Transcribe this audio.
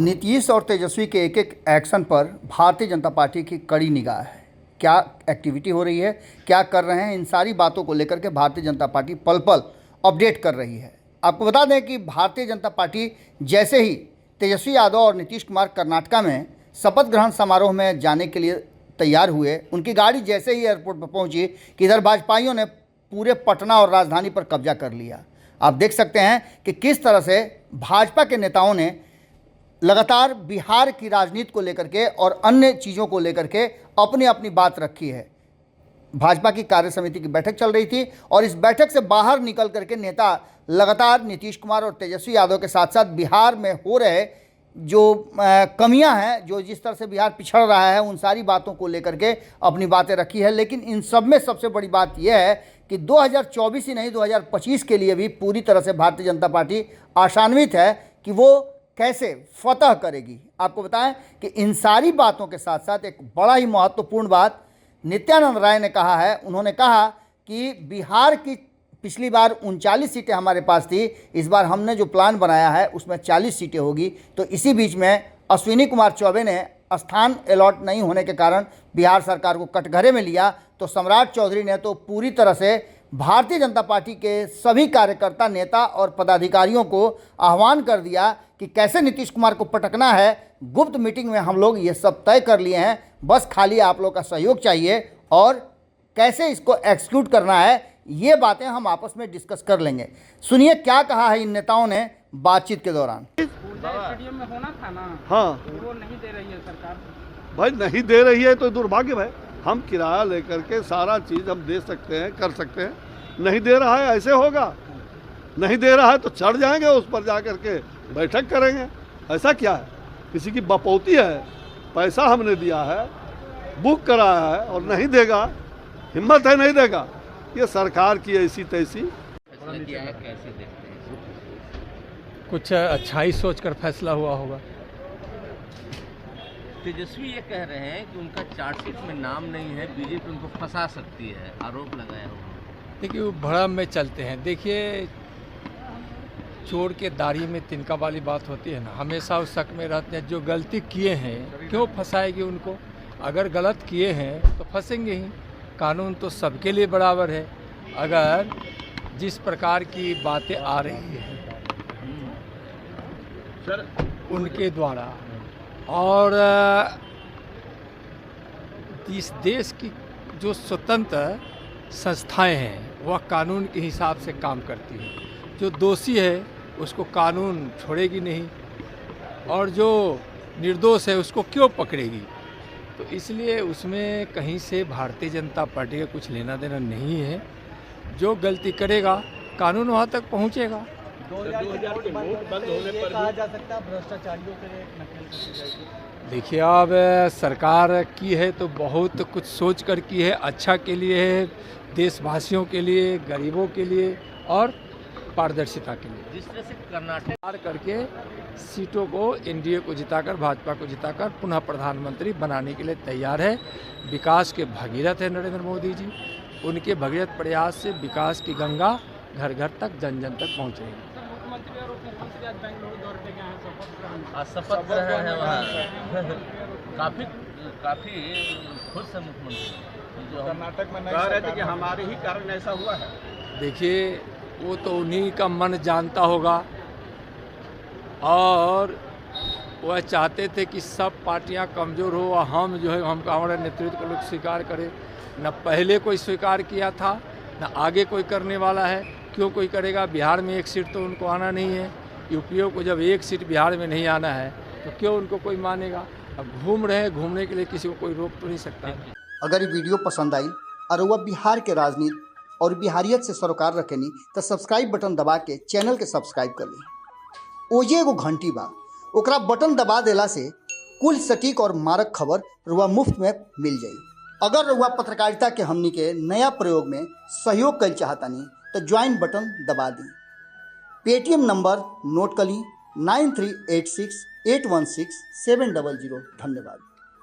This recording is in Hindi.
नीतीश और तेजस्वी के एक एक एक्शन पर भारतीय जनता पार्टी की कड़ी निगाह है। क्या एक्टिविटी हो रही है, क्या कर रहे हैं, इन सारी बातों को लेकर के भारतीय जनता पार्टी पल पल अपडेट कर रही है। आपको बता दें कि भारतीय जनता पार्टी जैसे ही तेजस्वी यादव और नीतीश कुमार कर्नाटका में शपथ ग्रहण समारोह में जाने के लिए तैयार हुए, उनकी गाड़ी जैसे ही एयरपोर्ट पर पहुंची कि इधर भाजपाइयों ने पूरे पटना और राजधानी पर कब्जा कर लिया। आप देख सकते हैं कि किस तरह से भाजपा के नेताओं ने लगातार बिहार की राजनीति को लेकर के और अन्य चीज़ों को लेकर के अपनी अपनी बात रखी है। भाजपा की कार्य समिति की बैठक चल रही थी और इस बैठक से बाहर निकल करके नेता लगातार नीतीश कुमार और तेजस्वी यादव के साथ साथ बिहार में हो रहे जो कमियां हैं, जो जिस तरह से बिहार पिछड़ रहा है, उन सारी बातों को लेकर के अपनी बातें रखी है। लेकिन इन सब में सबसे बड़ी बात यह है कि 2024 ही नहीं 2025 के लिए भी पूरी तरह से भारतीय जनता पार्टी आशान्वित है कि वो कैसे फतह करेगी। आपको बताएं कि इन सारी बातों के साथ साथ एक बड़ा ही महत्वपूर्ण बात नित्यानंद राय ने कहा है। उन्होंने कहा कि बिहार की पिछली बार 39 सीटें हमारे पास थी, इस बार हमने जो प्लान बनाया है उसमें 40 सीटें होगी। तो इसी बीच में अश्विनी कुमार चौबे ने स्थान अलॉट नहीं होने के कारण बिहार सरकार को कटघरे में लिया, तो सम्राट चौधरी ने तो पूरी तरह से भारतीय जनता पार्टी के सभी कार्यकर्ता, नेता और पदाधिकारियों को आह्वान कर दिया कि कैसे नीतीश कुमार को पटकना है। गुप्त मीटिंग में हम लोग ये सब तय कर लिए हैं, बस खाली आप लोग का सहयोग चाहिए और कैसे इसको एक्सिक्यूट करना है, ये बातें हम आपस में डिस्कस कर लेंगे। सुनिए क्या कहा है इन नेताओं ने बातचीत के दौरान। स्टेडियम में होना था ना, हाँ वो नहीं दे रही है सरकार। भाई नहीं दे रही है तो दुर्भाग्य है। हम किराया लेकर के सारा चीज़ हम दे सकते हैं, कर सकते हैं। नहीं दे रहा है ऐसे होगा, नहीं दे रहा है तो चढ़ जाएंगे उस पर जा कर के बैठक करेंगे। ऐसा क्या है, किसी की बपौती है, पैसा हमने दिया है, बुक कराया है और नहीं देगा, हिम्मत है नहीं देगा। ये सरकार की ऐसी तैसी कुछ अच्छा ही सोचकर फैसला हुआ होगा। तेजस्वी ये कह रहे हैं कि उनका चार्जशीट में नाम नहीं है, बीजेपी उनको फंसा सकती है, आरोप लगाया हुआ। देखिए वो भ्रम में चलते हैं। देखिए चोर के दाढ़ी में तिनका वाली बात होती है ना, हमेशा उस शक में रहते हैं। जो गलती किए हैं क्यों फंसाएगी उनको, अगर गलत किए हैं तो फंसेंगे ही। कानून तो सबके लिए बराबर है। अगर जिस प्रकार की बातें आ रही हैं सर उनके द्वारा और इस देश की जो स्वतंत्र संस्थाएं हैं वह कानून के हिसाब से काम करती हैं। जो दोषी है उसको कानून छोड़ेगी नहीं और जो निर्दोष है उसको क्यों पकड़ेगी। तो इसलिए उसमें कहीं से भारतीय जनता पार्टी का कुछ लेना देना नहीं है। जो गलती करेगा कानून वहाँ तक पहुँचेगा। 2000 के वोट बंद होने पर कहा जा सकता है भ्रष्टाचारियों के नकल की जाएगी। देखिए अब सरकार की है तो बहुत कुछ सोच कर की है, अच्छा के लिए है, देशवासियों के लिए, गरीबों के लिए और पारदर्शिता के लिए। जिस तरह से कर्नाटक करके सीटों को एनडीए को जिताकर, भाजपा को जिताकर पुनः प्रधानमंत्री बनाने के लिए तैयार है। विकास के भगीरथ है नरेंद्र मोदी जी। उनके भगीरथ प्रयास से विकास की गंगा घर घर तक, जन जन तक पहुँचेगी। मुख्यमंत्री और उप मुख्यमंत्री आज बेंगलुरु दौरे पे गए हैं, शपथ ग्रहण है वहाँ। काफी खुश है मुख्यमंत्री। जो कर्नाटक में कह रहे थे कि हमारे ही कारण ऐसा हुआ है। देखिए वो तो उन्हीं का मन जानता होगा और वह चाहते थे कि सब पार्टियां कमज़ोर हो और हम जो है हमारे नेतृत्व को लोग स्वीकार करें। न पहले कोई स्वीकार किया था न आगे कोई करने वाला है। क्यों कोई करेगा। बिहार में एक सीट तो उनको आना नहीं है। यूपीओ को जब एक सीट बिहार में नहीं आना है तो क्यों उनको कोई मानेगा। अब घूम रहे हैं, घूमने के लिए किसी को कोई रोक तो नहीं सकता। अगर ये वीडियो पसंद आई और वह बिहार के राजनीति और बिहारियत से सरोकार रखेनी तो सब्सक्राइब बटन दबा के चैनल के सब्सक्राइब कर ली। ओजे एगो घंटी बा, ओकरा बटन दबा देला से कुल सटीक और मारक खबर रुआ मुफ्त में मिल जाई। अगर रुआ पत्रकारिता के हमनी के नया प्रयोग में सहयोग कर चाहतानी तो ज्वाइन बटन दबा दी। पेटीएम नंबर नोट कर ली 9386816700। धन्यवाद।